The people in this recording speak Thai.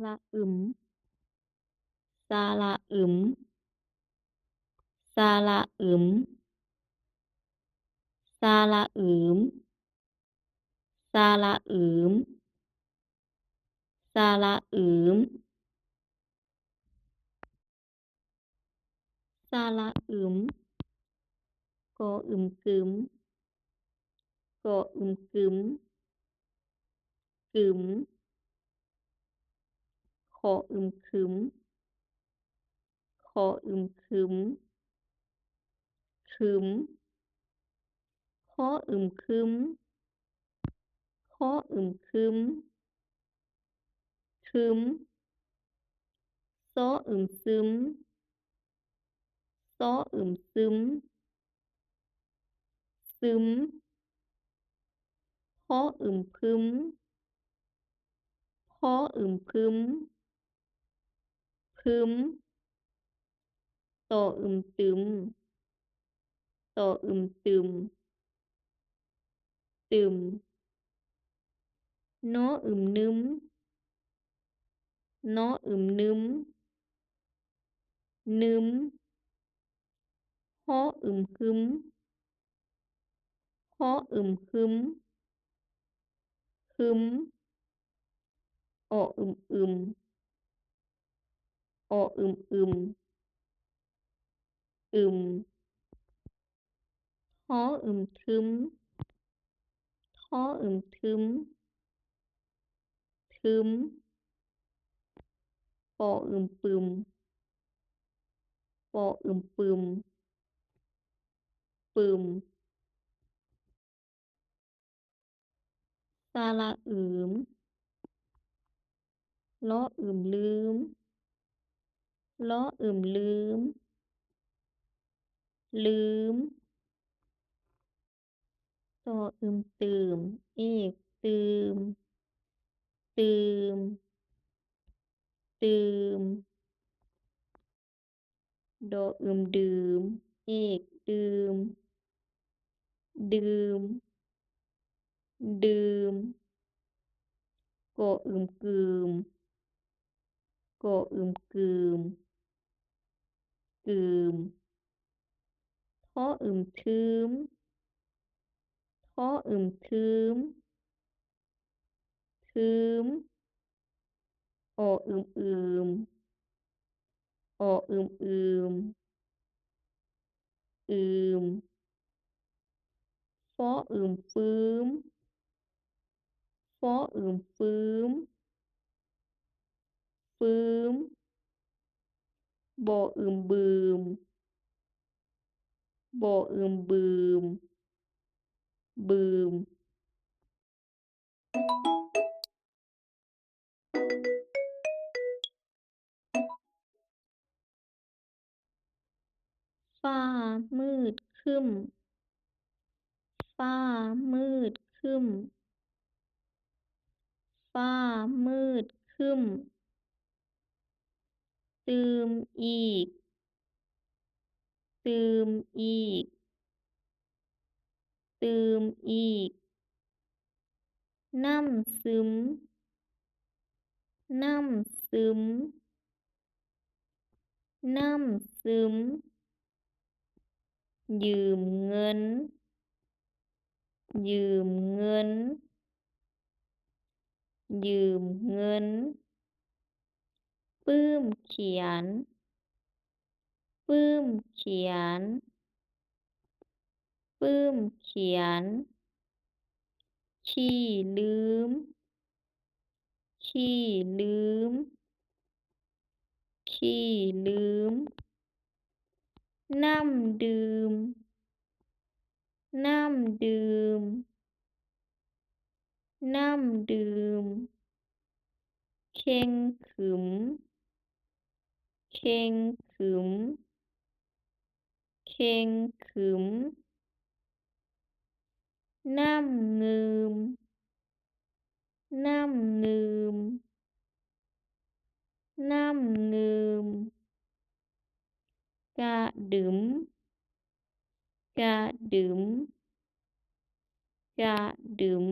ระอึมสระอึมสระอึมสระอึมสระอึมสระอึมสระอึมกออึมกึมกออึมกึมกึ๋มขออึมครึ้มขออึมครึ้มครึ้มขออึมครึ้มขออึมครึ้มครึ้มซ้ออึมซึมซ้ออึมซึมซึมพออึมพึมพออึมพึมพึมต่ออึมตึมต่ออึมตึมตึมน้ออึมนึ้มน้ออึมนึ้มนึ้มฮ้ออึมฮึ้มฮ้ออึมฮึ้มฮึ้มอออึมอึมอออึมอึมอึมฮ้ออึมทึ้มฮ้ออึมทึ้มทึ้มปออึมปึมปออึมปึมปึมสระอึมล้ออึมลืมล้ออึมลืมลืมต่ออึมตื่มเอกตื่มตื่มตื่มดออึมดื่มเอกดื่มดื่มดื่มกออึมกึมกออึมกึมกึมท้ออึมทึ้มท้ออึมทึ้มทึ้มอออึมอืมอออึมอืมอืมฟ้ออึมฟื้มฟ้ออึมฟื้มฟื้มบออึมบืมบออึมบืมบืมฟ้ามืดครึ้มฟ้ามืดครึ้มฟ้ามืดครึ้มตืมอีกตืมอีกตืมอีกน้ำซึมน้ำซึมน้ำซึมยืมเงินยืมเงินยืมเงินปลื้มเขียนปลื้มเขียนปลื้มเขียนขี้ลืมขี้ลืมขี้ลืมน้ำดื่มน้ำดื่มน้ำดื่มเค็งขรึมเค็งขรึมเค็งขรึมน้ำงืมน้ำงืมน้ำงืมกะดึ๋มกะดึ๋มกะดึ๋ม